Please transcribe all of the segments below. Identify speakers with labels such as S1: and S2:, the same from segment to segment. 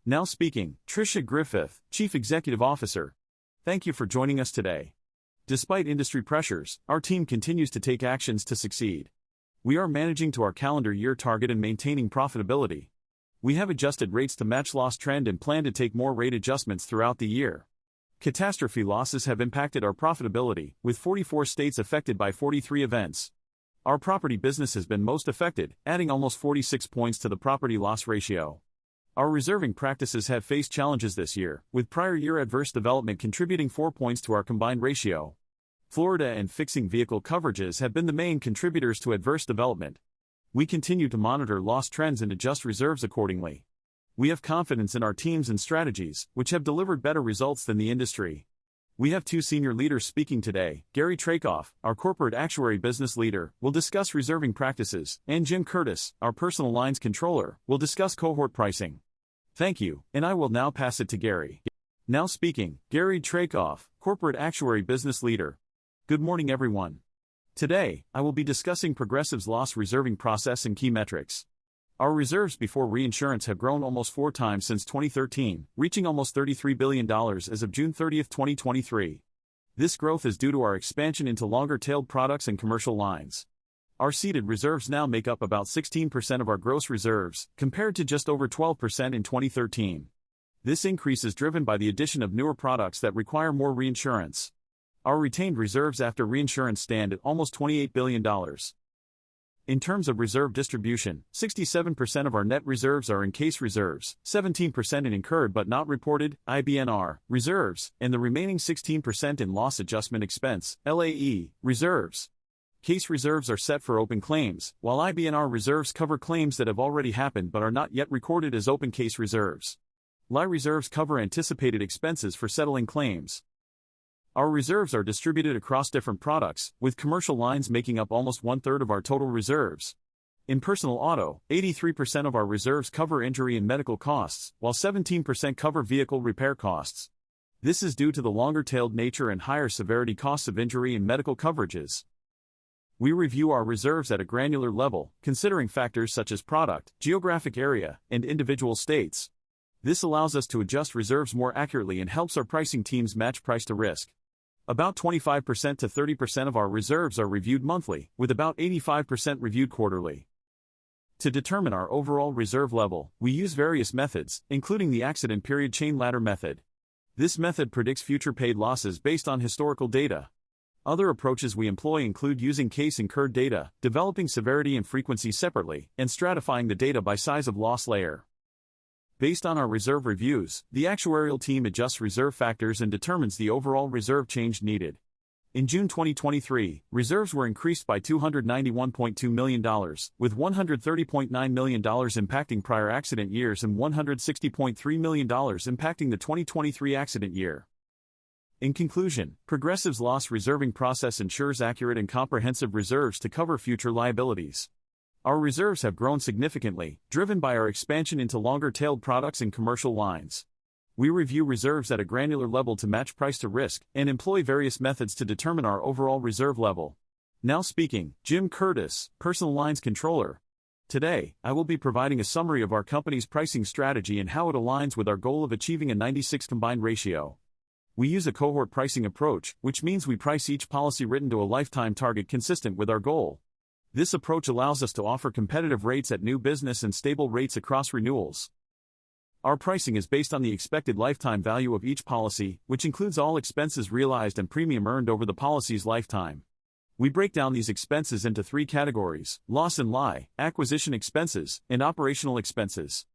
S1: Now speaking, Tricia Griffith, Chief Executive Officer. Thank you for joining us today. Despite industry pressures, our team continues to take actions to succeed. We are managing to our calendar year target and maintaining profitability. We have adjusted rates to match loss trend and plan to take more rate adjustments throughout the year. Catastrophe losses have impacted our profitability, with 44 states affected by 43 events. Our property business has been most affected, adding almost 46 points to the property loss ratio. Our reserving practices have faced challenges this year, with prior year adverse development contributing 4 points to our combined ratio. Florida and fixing vehicle coverages have been the main contributors to adverse development. We continue to monitor loss trends and adjust reserves accordingly. We have confidence in our teams and strategies, which have delivered better results than the industry. We have two senior leaders speaking today. Gary Trakoff, our corporate actuary business leader, will discuss reserving practices, and Jim Curtis, our personal lines controller, will discuss cohort pricing. Thank you, and I will now pass it to Gary. Now speaking, Gary Trakoff, corporate actuary business leader. Good morning, everyone. Today, I will be discussing Progressive's loss reserving process and key metrics. Our reserves before reinsurance have grown almost 4 times since 2013, reaching almost $33 billion as of June 30, 2023. This growth is due to our expansion into longer-tailed products and commercial lines. Our ceded reserves now make up about 16% of our gross reserves, compared to just over 12% in 2013. This increase is driven by the addition of newer products that require more reinsurance. Our retained reserves after reinsurance stand at almost $28 billion. In terms of reserve distribution, 67% of our net reserves are in case reserves, 17% in incurred but not reported (IBNR) reserves, and the remaining 16% in loss adjustment expense (LAE) reserves. Case reserves are set for open claims, while IBNR reserves cover claims that have already happened but are not yet recorded as open case reserves. LAE reserves cover anticipated expenses for settling claims. Our reserves are distributed across different products, with commercial lines making up almost 1/3 of our total reserves. In personal auto, 83% of our reserves cover injury and medical costs, while 17% cover vehicle repair costs. This is due to the longer-tailed nature and higher severity costs of injury and medical coverages. We review our reserves at a granular level, considering factors such as product, geographic area, and individual states. This allows us to adjust reserves more accurately and helps our pricing teams match price to risk. About 25% to 30% of our reserves are reviewed monthly, with about 85% reviewed quarterly. To determine our overall reserve level, we use various methods, including the accident period chain ladder method. This method predicts future paid losses based on historical data. Other approaches we employ include using case-incurred data, developing severity and frequency separately, and stratifying the data by size of loss layer. Based on our reserve reviews, the actuarial team adjusts reserve factors and determines the overall reserve change needed. In June 2023, reserves were increased by $291.2 million, with $130.9 million impacting prior accident years and $160.3 million impacting the 2023 accident year. In conclusion, Progressive's loss reserving process ensures accurate and comprehensive reserves to cover future liabilities. Our reserves have grown significantly, driven by our expansion into longer-tailed products and commercial lines. We review reserves at a granular level to match price to risk, and employ various methods to determine our overall reserve level. Now speaking, Jim Curtis, Personal Lines Controller. Today, I will be providing a summary of our company's pricing strategy and how it aligns with our goal of achieving a 96 combined ratio. We use a cohort pricing approach, which means we price each policy written to a lifetime target consistent with our goal. This approach allows us to offer competitive rates at new business and stable rates across renewals. Our pricing is based on the expected lifetime value of each policy, which includes all expenses realized and premium earned over the policy's lifetime. We break down these expenses into 3 categories: loss and LAE, acquisition expenses, and operational expenses.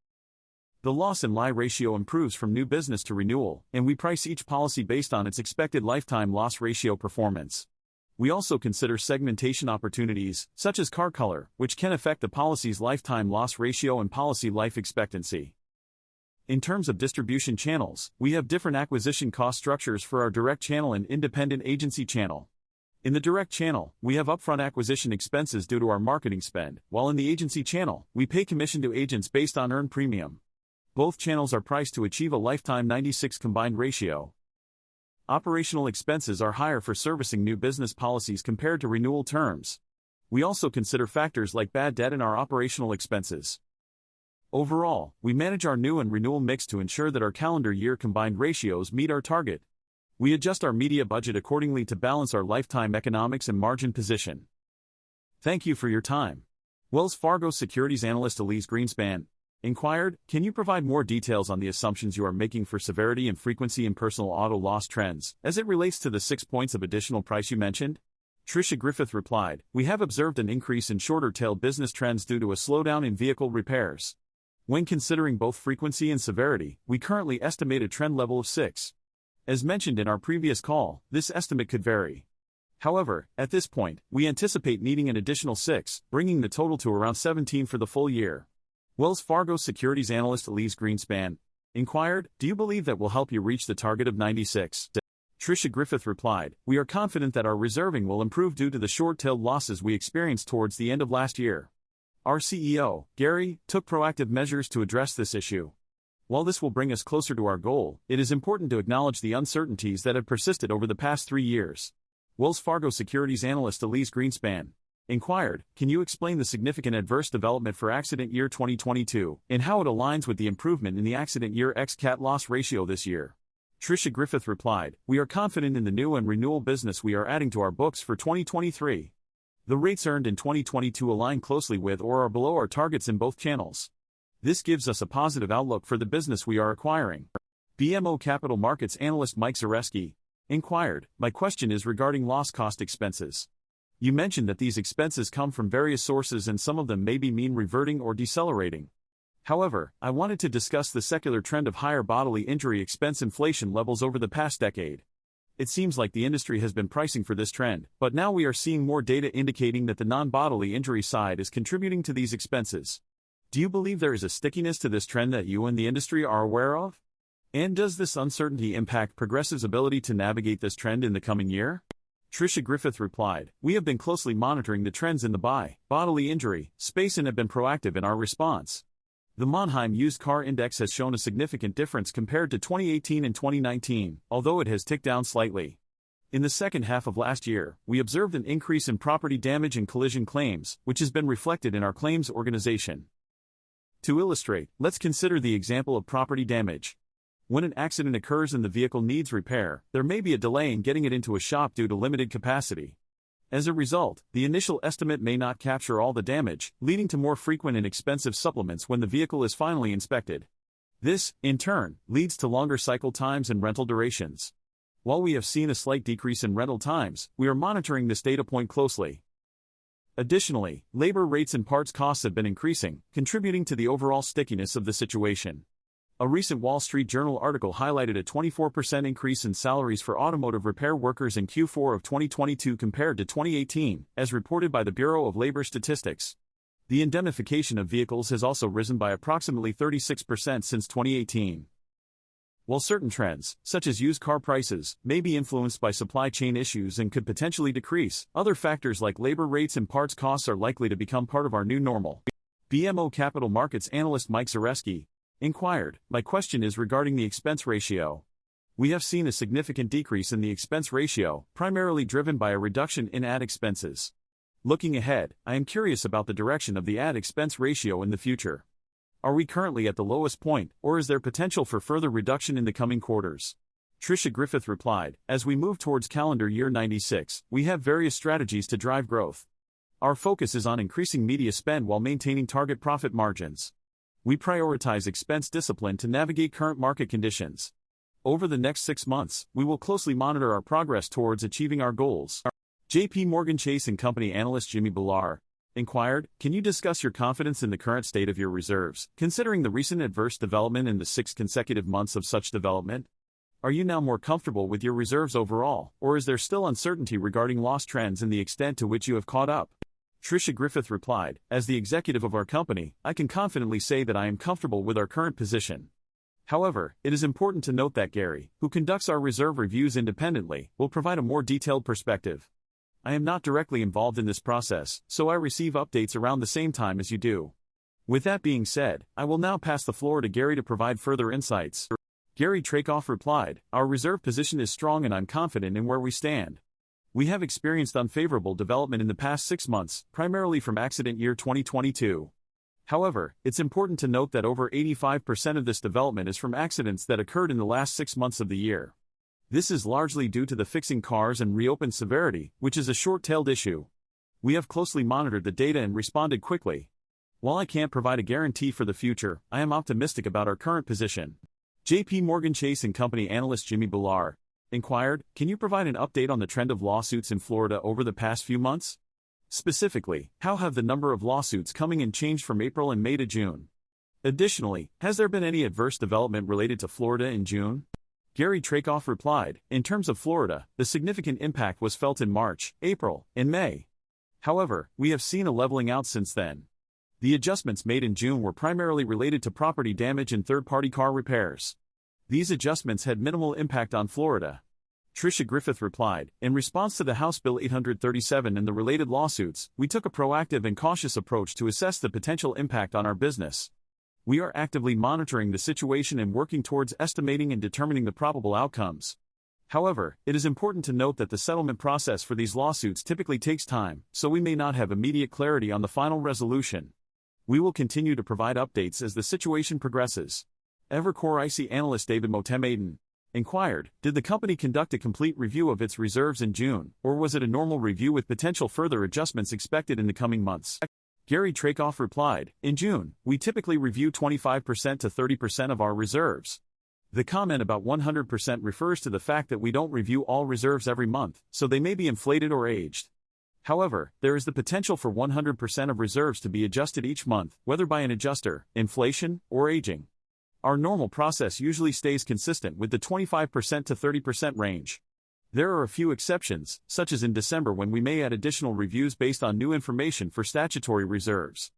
S1: The loss and LAE ratio improves from new business to renewal, and we price each policy based on its expected lifetime loss ratio performance. We also consider segmentation opportunities, such as car color, which can affect the policy's lifetime loss ratio and policy life expectancy. In terms of distribution channels, we have different acquisition cost structures for our direct channel and independent agency channel. In the direct channel, we have upfront acquisition expenses due to our marketing spend, while in the agency channel, we pay commission to agents based on earned premium. Both channels are priced to achieve a lifetime 96 combined ratio. Operational expenses are higher for servicing new business policies compared to renewal terms. We also consider factors like bad debt in our operational expenses. Overall, we manage our new and renewal mix to ensure that our calendar year combined ratios meet our target. We adjust our media budget accordingly to balance our lifetime economics and margin position. Thank you for your time. Wells Fargo Securities Analyst Elise Greenspan inquired, can you provide more details on the assumptions you are making for severity and frequency in personal auto loss trends, as it relates to the 6 points of additional price you mentioned? Tricia Griffith replied, we have observed an increase in shorter-tail business trends due to a slowdown in vehicle repairs. When considering both frequency and severity, we currently estimate a trend level of 6. As mentioned in our previous call, this estimate could vary. However, at this point, we anticipate needing an additional 6, bringing the total to around 17 for the full year. Wells Fargo Securities Analyst Elise Greenspan inquired, do you believe that will help you reach the target of 96? Tricia Griffith replied, we are confident that our reserving will improve due to the short-tailed losses we experienced towards the end of last year. Our CEO, Gary, took proactive measures to address this issue. While this will bring us closer to our goal, it is important to acknowledge the uncertainties that have persisted over the past 3 years. Wells Fargo Securities Analyst Elise Greenspan inquired, can you explain the significant adverse development for accident year 2022 and how it aligns with the improvement in the accident year ex-cat loss ratio this year? Tricia Griffith replied, we are confident in the new and renewal business we are adding to our books for 2023. The rates earned in 2022 align closely with or are below our targets in both channels. This gives us a positive outlook for the business we are acquiring. BMO Capital Markets analyst Mike Zareski inquired, my question is regarding loss cost expenses. You mentioned that these expenses come from various sources and some of them may be mean reverting or decelerating. However, I wanted to discuss the secular trend of higher bodily injury expense inflation levels over the past decade. It seems like the industry has been pricing for this trend, but now we are seeing more data indicating that the non-bodily injury side is contributing to these expenses. Do you believe there is a stickiness to this trend that you and the industry are aware of? And does this uncertainty impact Progressive's ability to navigate this trend in the coming year? Tricia Griffith replied, we have been closely monitoring the trends in the bodily injury space and have been proactive in our response. The Mannheim Used Car Index has shown a significant difference compared to 2018 and 2019, although it has ticked down slightly. In the second half of last year, we observed an increase in property damage and collision claims, which has been reflected in our claims organization. To illustrate, let's consider the example of property damage. When an accident occurs and the vehicle needs repair, there may be a delay in getting it into a shop due to limited capacity. As a result, the initial estimate may not capture all the damage, leading to more frequent and expensive supplements when the vehicle is finally inspected. This, in turn, leads to longer cycle times and rental durations. While we have seen a slight decrease in rental times, we are monitoring this data point closely. Additionally, labor rates and parts costs have been increasing, contributing to the overall stickiness of the situation. A recent Wall Street Journal article highlighted a 24% increase in salaries for automotive repair workers in Q4 of 2022 compared to 2018, as reported by the Bureau of Labor Statistics. The indemnification of vehicles has also risen by approximately 36% since 2018. While certain trends, such as used car prices, may be influenced by supply chain issues and could potentially decrease, other factors like labor rates and parts costs are likely to become part of our new normal. BMO Capital Markets analyst Mike Zareski inquired, my question is regarding the expense ratio. We have seen a significant decrease in the expense ratio, primarily driven by a reduction in ad expenses. Looking ahead, I am curious about the direction of the ad expense ratio in the future. Are we currently at the lowest point, or is there potential for further reduction in the coming quarters? Tricia Griffith replied, as we move towards calendar year 96, we have various strategies to drive growth. Our focus is on increasing media spend while maintaining target profit margins. We prioritize expense discipline to navigate current market conditions. Over the next 6 months, we will closely monitor our progress towards achieving our goals. J.P. Morgan Chase & Company analyst Jimmy Bullar inquired, can you discuss your confidence in the current state of your reserves, considering the recent adverse development and the 6 consecutive months of such development? Are you now more comfortable with your reserves overall, or is there still uncertainty regarding loss trends and the extent to which you have caught up? Tricia Griffith replied, as the executive of our company, I can confidently say that I am comfortable with our current position. However, it is important to note that Gary, who conducts our reserve reviews independently, will provide a more detailed perspective. I am not directly involved in this process, so I receive updates around the same time as you do. With that being said, I will now pass the floor to Gary to provide further insights. Gary Trakoff replied, our reserve position is strong and I'm confident in where we stand. We have experienced unfavorable development in the past 6 months, primarily from accident year 2022. However, it's important to note that over 85% of this development is from accidents that occurred in the last 6 months of the year. This is largely due to the fixing cars and reopened severity, which is a short-tailed issue. We have closely monitored the data and responded quickly. While I can't provide a guarantee for the future, I am optimistic about our current position. J.P. Morgan Chase & Company analyst Jimmy Bular inquired, "Can you provide an update on the trend of lawsuits in Florida over the past few months? Specifically, how have the number of lawsuits coming in changed from April and May to June? Additionally, has there been any adverse development related to Florida in June?" Gary Trakoff replied, "In terms of Florida, the significant impact was felt in March, April, and May. However, we have seen a leveling out since then. The adjustments made in June were primarily related to property damage and third-party car repairs. These adjustments had minimal impact on Florida." Tricia Griffith replied, "In response to the House Bill 837 and the related lawsuits, we took a proactive and cautious approach to assess the potential impact on our business. We are actively monitoring the situation and working towards estimating and determining the probable outcomes. However, it is important to note that the settlement process for these lawsuits typically takes time, so we may not have immediate clarity on the final resolution. We will continue to provide updates as the situation progresses." Evercore IC analyst David Motemadin inquired, "Did the company conduct a complete review of its reserves in June, or was it a normal review with potential further adjustments expected in the coming months?" Gary Trakoff replied, "In June, we typically review 25% to 30% of our reserves. The comment about 100% refers to the fact that we don't review all reserves every month, so they may be inflated or aged. However, there is the potential for 100% of reserves to be adjusted each month, whether by an adjuster, inflation, or aging. Our normal process usually stays consistent with the 25% to 30% range. There are a few exceptions, such as in December when we may add additional reviews based on new information for statutory reserves.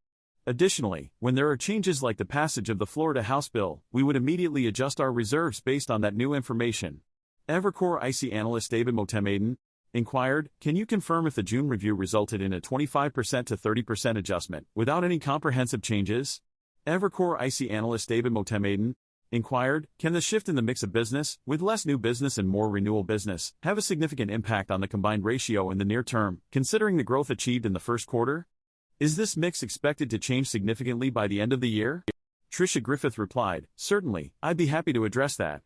S1: Additionally, when there are changes like the passage of the Florida House Bill, we would immediately adjust our reserves based on that new information." Evercore IC analyst David Motemadin inquired, "Can you confirm if the June review resulted in a 25% to 30% adjustment, without any comprehensive changes?" Evercore IC analyst David Motemadin inquired, "Can the shift in the mix of business, with less new business and more renewal business, have a significant impact on the combined ratio in the near term, considering the growth achieved in the first quarter? Is this mix expected to change significantly by the end of the year?" Tricia Griffith replied, "Certainly, I'd be happy to address that.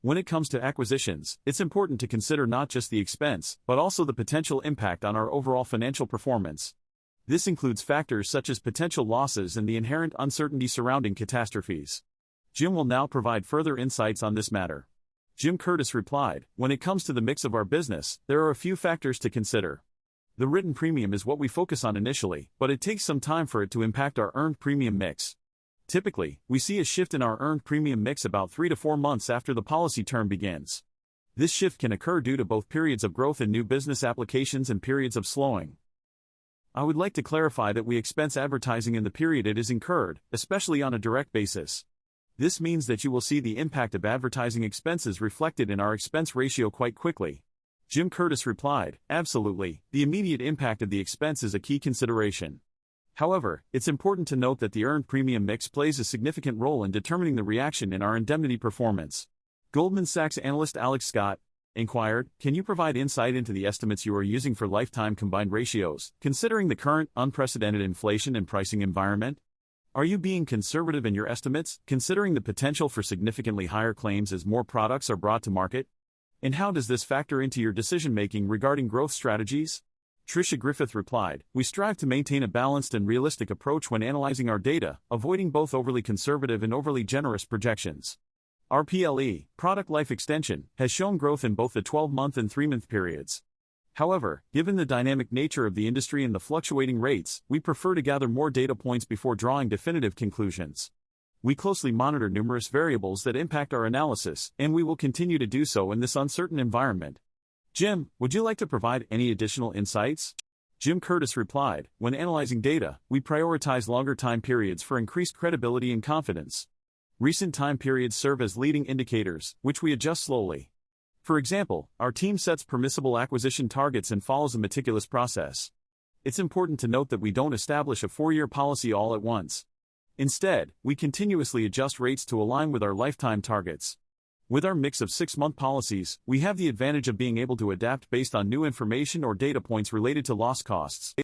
S1: When it comes to acquisitions, it's important to consider not just the expense, but also the potential impact on our overall financial performance. This includes factors such as potential losses and the inherent uncertainty surrounding catastrophes." Jim will now provide further insights on this matter. Jim Curtis replied, "When it comes to the mix of our business, there are a few factors to consider. The written premium is what we focus on initially, but it takes some time for it to impact our earned premium mix. Typically, we see a shift in our earned premium mix about 3 to 4 months after the policy term begins. This shift can occur due to both periods of growth in new business applications and periods of slowing. I would like to clarify that we expense advertising in the period it is incurred, especially on a direct basis. This means that you will see the impact of advertising expenses reflected in our expense ratio quite quickly." Jim Curtis replied, "Absolutely, the immediate impact of the expense is a key consideration. However, it's important to note that the earned premium mix plays a significant role in determining the reaction in our indemnity performance." Goldman Sachs analyst Alex Scott inquired, "Can you provide insight into the estimates you are using for lifetime combined ratios, considering the current unprecedented inflation and pricing environment? Are you being conservative in your estimates, considering the potential for significantly higher claims as more products are brought to market? And how does this factor into your decision-making regarding growth strategies?" Tricia Griffith replied, "We strive to maintain a balanced and realistic approach when analyzing our data, avoiding both overly conservative and overly generous projections. Our PLE, product life extension, has shown growth in both the 12-month and 3-month periods. However, given the dynamic nature of the industry and the fluctuating rates, we prefer to gather more data points before drawing definitive conclusions. We closely monitor numerous variables that impact our analysis, and we will continue to do so in this uncertain environment." Jim, would you like to provide any additional insights? Jim Curtis replied, "When analyzing data, we prioritize longer time periods for increased credibility and confidence. Recent time periods serve as leading indicators, which we adjust slowly. For example, our team sets permissible acquisition targets and follows a meticulous process. It's important to note that we don't establish a 4-year policy all at once. Instead, we continuously adjust rates to align with our lifetime targets. With our mix of 6-month policies, we have the advantage of being able to adapt based on new information or data points related to loss costs."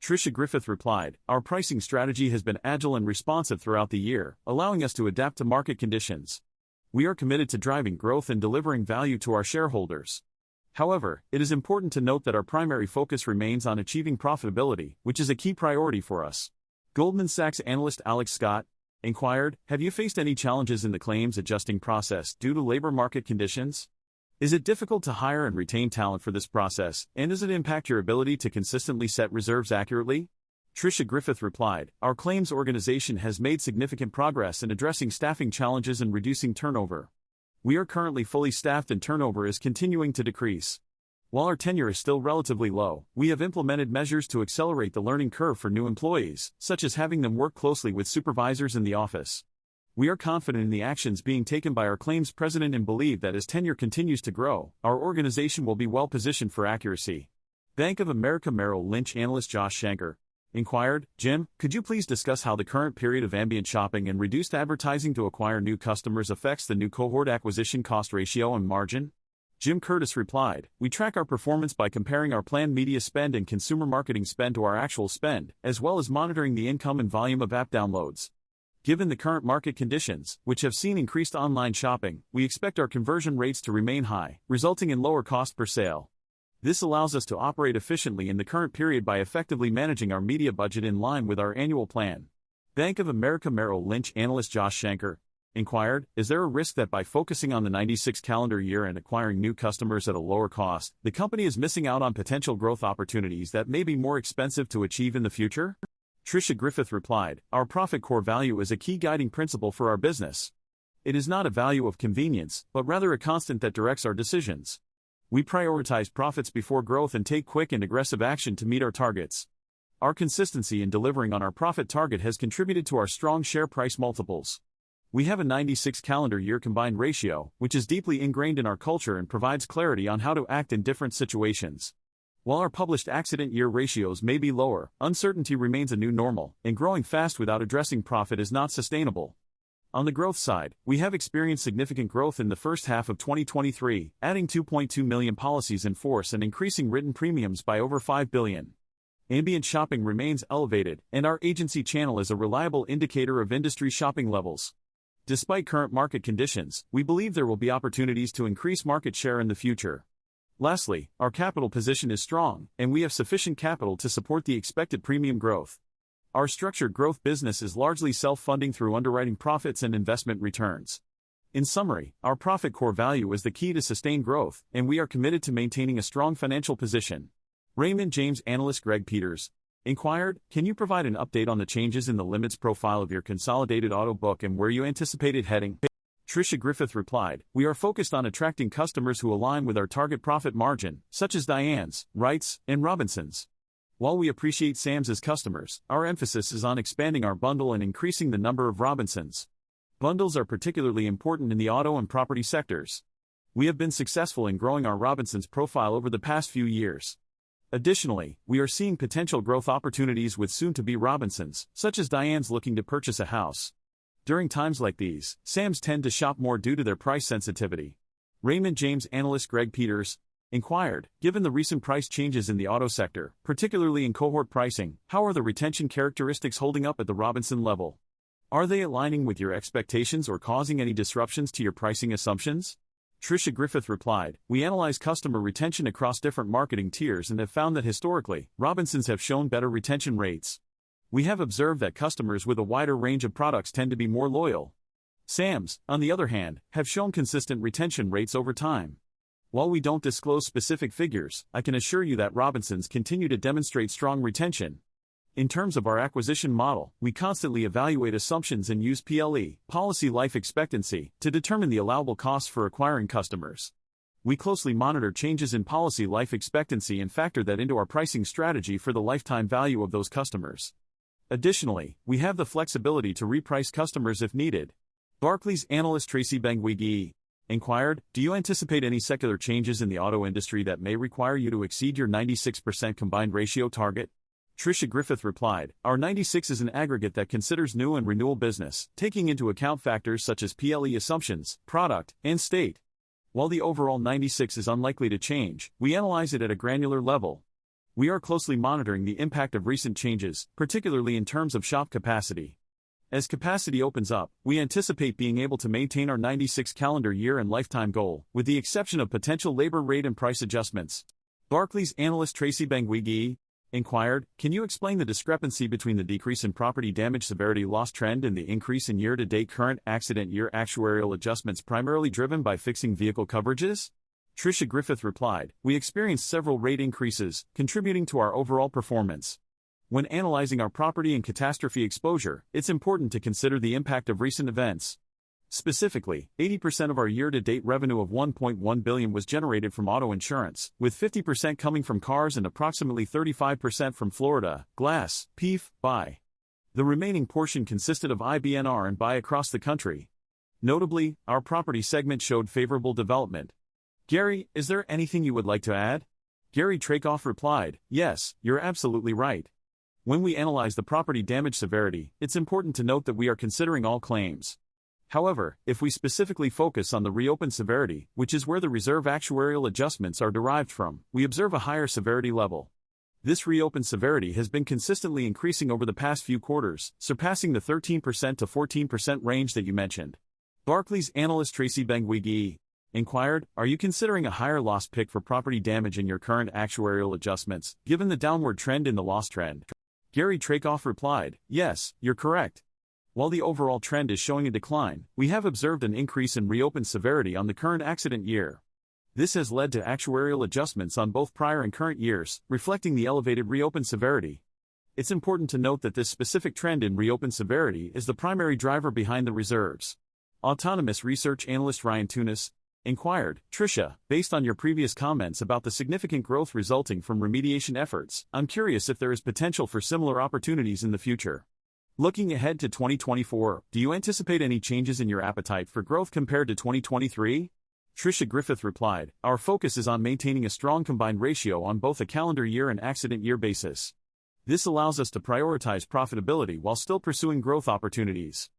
S1: Tricia Griffith replied, "Our pricing strategy has been agile and responsive throughout the year, allowing us to adapt to market conditions. We are committed to driving growth and delivering value to our shareholders. However, it is important to note that our primary focus remains on achieving profitability, which is a key priority for us." Goldman Sachs analyst Alex Scott inquired, "Have you faced any challenges in the claims adjusting process due to labor market conditions? Is it difficult to hire and retain talent for this process, and does it impact your ability to consistently set reserves accurately?" Tricia Griffith replied, "Our claims organization has made significant progress in addressing staffing challenges and reducing turnover. We are currently fully staffed and turnover is continuing to decrease. While our tenure is still relatively low, we have implemented measures to accelerate the learning curve for new employees, such as having them work closely with supervisors in the office. We are confident in the actions being taken by our claims president and believe that as tenure continues to grow, our organization will be well positioned for accuracy." Bank of America Merrill Lynch analyst Josh Shanker inquired, "Jim, could you please discuss how the current period of ambient shopping and reduced advertising to acquire new customers affects the new cohort acquisition cost ratio and margin?" Jim Curtis replied, "We track our performance by comparing our planned media spend and consumer marketing spend to our actual spend, as well as monitoring the income and volume of app downloads. Given the current market conditions, which have seen increased online shopping, we expect our conversion rates to remain high, resulting in lower cost per sale. This allows us to operate efficiently in the current period by effectively managing our media budget in line with our annual plan." Bank of America Merrill Lynch analyst Josh Shanker inquired, "Is there a risk that by focusing on the 96 calendar year and acquiring new customers at a lower cost, the company is missing out on potential growth opportunities that may be more expensive to achieve in the future?" Tricia Griffith replied, "Our profit core value is a key guiding principle for our business. It is not a value of convenience, but rather a constant that directs our decisions. We prioritize profits before growth and take quick and aggressive action to meet our targets. Our consistency in delivering on our profit target has contributed to our strong share price multiples. We have a 96 calendar year combined ratio, which is deeply ingrained in our culture and provides clarity on how to act in different situations. While our published accident year ratios may be lower, uncertainty remains a new normal, and growing fast without addressing profit is not sustainable. On the growth side, we have experienced significant growth in the first half of 2023, adding 2.2 million policies in force and increasing written premiums by over $5 billion. Ambient shopping remains elevated, and our agency channel is a reliable indicator of industry shopping levels. Despite current market conditions, we believe there will be opportunities to increase market share in the future. Lastly, our capital position is strong, and we have sufficient capital to support the expected premium growth. Our structured growth business is largely self-funding through underwriting profits and investment returns. In summary, our profit core value is the key to sustained growth, and we are committed to maintaining a strong financial position." Raymond James analyst Greg Peters inquired, "Can you provide an update on the changes in the limits profile of your consolidated auto book and where you anticipate it heading?" Tricia Griffith replied, "We are focused on attracting customers who align with our target profit margin, such as Diane's, Wright's, and Robinson's. While we appreciate Sam's as customers, our emphasis is on expanding our bundle and increasing the number of Robinsons. Bundles are particularly important in the auto and property sectors. We have been successful in growing our Robinsons profile over the past few years. Additionally, we are seeing potential growth opportunities with soon-to-be Robinsons, such as Diane's looking to purchase a house. During times like these, Sam's tend to shop more due to their price sensitivity." Raymond James analyst Greg Peters inquired, "Given the recent price changes in the auto sector, particularly in cohort pricing, how are the retention characteristics holding up at the Robinson level? Are they aligning with your expectations or causing any disruptions to your pricing assumptions?" Tricia Griffith replied, "We analyze customer retention across different marketing tiers and have found that historically, Robinsons have shown better retention rates. We have observed that customers with a wider range of products tend to be more loyal. Sam's, on the other hand, have shown consistent retention rates over time. While we don't disclose specific figures, I can assure you that Robinsons continue to demonstrate strong retention. In terms of our acquisition model, we constantly evaluate assumptions and use PLE, policy life expectancy, to determine the allowable costs for acquiring customers. We closely monitor changes in policy life expectancy and factor that into our pricing strategy for the lifetime value of those customers. Additionally, we have the flexibility to reprice customers if needed." Barclays analyst Tracy Benguigui inquired, "Do you anticipate any secular changes in the auto industry that may require you to exceed your 96% combined ratio target?" Tricia Griffith replied, "Our 96 is an aggregate that considers new and renewal business, taking into account factors such as PLE assumptions, product, and state. While the overall 96 is unlikely to change, we analyze it at a granular level. We are closely monitoring the impact of recent changes, particularly in terms of shop capacity. As capacity opens up, we anticipate being able to maintain our 96 calendar year and lifetime goal, with the exception of potential labor rate and price adjustments. Barclays analyst Tracy Benguigui inquired, can you explain the discrepancy between the decrease in property damage severity loss trend and the increase in year-to-date current accident year actuarial adjustments primarily driven by fixing vehicle coverages? Tricia Griffith replied, we experienced several rate increases, contributing to our overall performance. When analyzing our property and catastrophe exposure, it's important to consider the impact of recent events. Specifically, 80% of our year-to-date revenue of $1.1 billion was generated from auto insurance, with 50% coming from cars and approximately 35% from Florida, glass, PEEF, BI. The remaining portion consisted of IBNR and BI across the country. Notably, our property segment showed favorable development. Gary, is there anything you would like to add? Gary Trakoff replied, yes, you're absolutely right. When we analyze the property damage severity, it's important to note that we are considering all claims. However, if we specifically focus on the reopened severity, which is where the reserve actuarial adjustments are derived from, we observe a higher severity level. This reopened severity has been consistently increasing over the past few quarters, surpassing the 13% to 14% range that you mentioned. Barclays analyst Tracy Benguigui inquired, are you considering a higher loss pick for property damage in your current actuarial adjustments, given the downward trend in the loss trend? Gary Trakoff replied, yes, you're correct. While the overall trend is showing a decline, we have observed an increase in reopened severity on the current accident year. This has led to actuarial adjustments on both prior and current years, reflecting the elevated reopened severity. It's important to note that this specific trend in reopened severity is the primary driver behind the reserves. Autonomous research analyst Ryan Tunis inquired, Tricia, based on your previous comments about the significant growth resulting from remediation efforts, I'm curious if there is potential for similar opportunities in the future. Looking ahead to 2024, do you anticipate any changes in your appetite for growth compared to 2023? Tricia Griffith replied, our focus is on maintaining a strong combined ratio on both a calendar year and accident year basis. This allows us to prioritize profitability while still pursuing growth opportunities.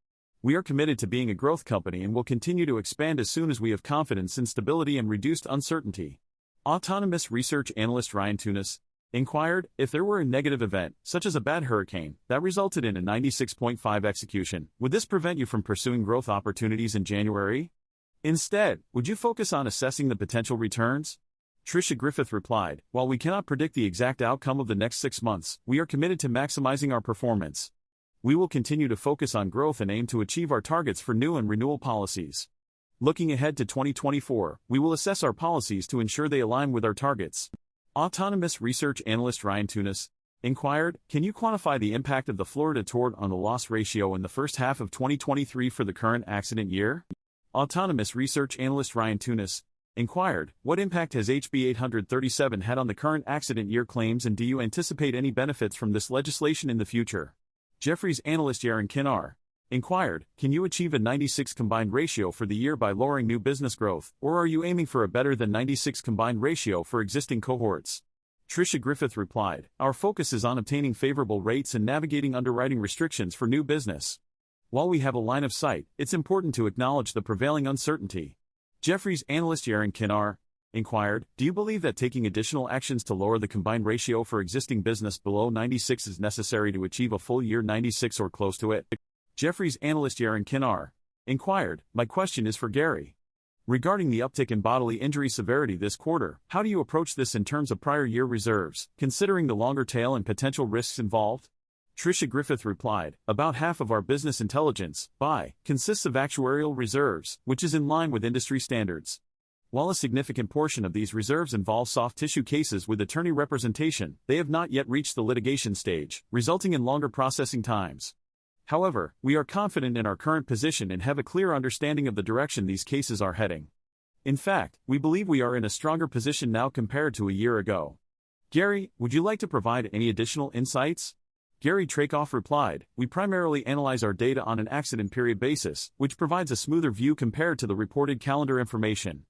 S1: We are committed to being a growth company and will continue to expand as soon as we have confidence in stability and reduced uncertainty. Autonomous research analyst Ryan Tunis inquired, if there were a negative event, such as a bad hurricane, that resulted in a 96.5 execution, would this prevent you from pursuing growth opportunities in January? Instead, would you focus on assessing the potential returns? Tricia Griffith replied, while we cannot predict the exact outcome of the next 6 months, we are committed to maximizing our performance. We will continue to focus on growth and aim to achieve our targets for new and renewal policies. Looking ahead to 2024, we will assess our policies to ensure they align with our targets. Autonomous research analyst Ryan Tunis inquired, can you quantify the impact of the Florida tort on the loss ratio in the first half of 2023 for the current accident year? Autonomous research analyst Ryan Tunis inquired, what impact has HB 837 had on the current accident year claims and do you anticipate any benefits from this legislation in the future? Jefferies analyst Yaron Kinar inquired, can you achieve a 96 combined ratio for the year by lowering new business growth, or are you aiming for a better than 96 combined ratio for existing cohorts? Tricia Griffith replied, our focus is on obtaining favorable rates and navigating underwriting restrictions for new business. While we have a line of sight, it's important to acknowledge the prevailing uncertainty. Jefferies analyst Yaron Kinar inquired, do you believe that taking additional actions to lower the combined ratio for existing business below 96 is necessary to achieve a full year 96 or close to it? Jefferies analyst Yaron Kinar inquired, my question is for Gary. Regarding the uptick in bodily injury severity this quarter, how do you approach this in terms of prior year reserves, considering the longer tail and potential risks involved? Tricia Griffith replied, about half of our business intelligence, BI, consists of actuarial reserves, which is in line with industry standards. While a significant portion of these reserves involve soft tissue cases with attorney representation, they have not yet reached the litigation stage, resulting in longer processing times. However, we are confident in our current position and have a clear understanding of the direction these cases are heading. In fact, we believe we are in a stronger position now compared to a year ago. Gary, would you like to provide any additional insights? Gary Trakoff replied, we primarily analyze our data on an accident period basis, which provides a smoother view compared to the reported calendar information.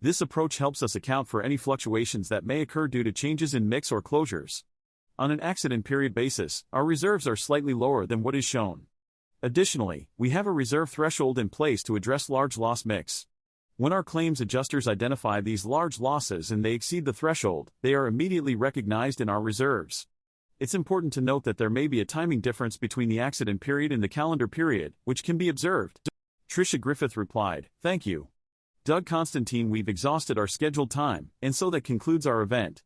S1: This approach helps us account for any fluctuations that may occur due to changes in mix or closures. On an accident period basis, our reserves are slightly lower than what is shown. Additionally, we have a reserve threshold in place to address large loss mix. When our claims adjusters identify these large losses and they exceed the threshold, they are immediately recognized in our reserves. It's important to note that there may be a timing difference between the accident period and the calendar period, which can be observed. Trisha Griffith replied, "Thank you, Doug Constantine. We've exhausted our scheduled time, and so that concludes our event."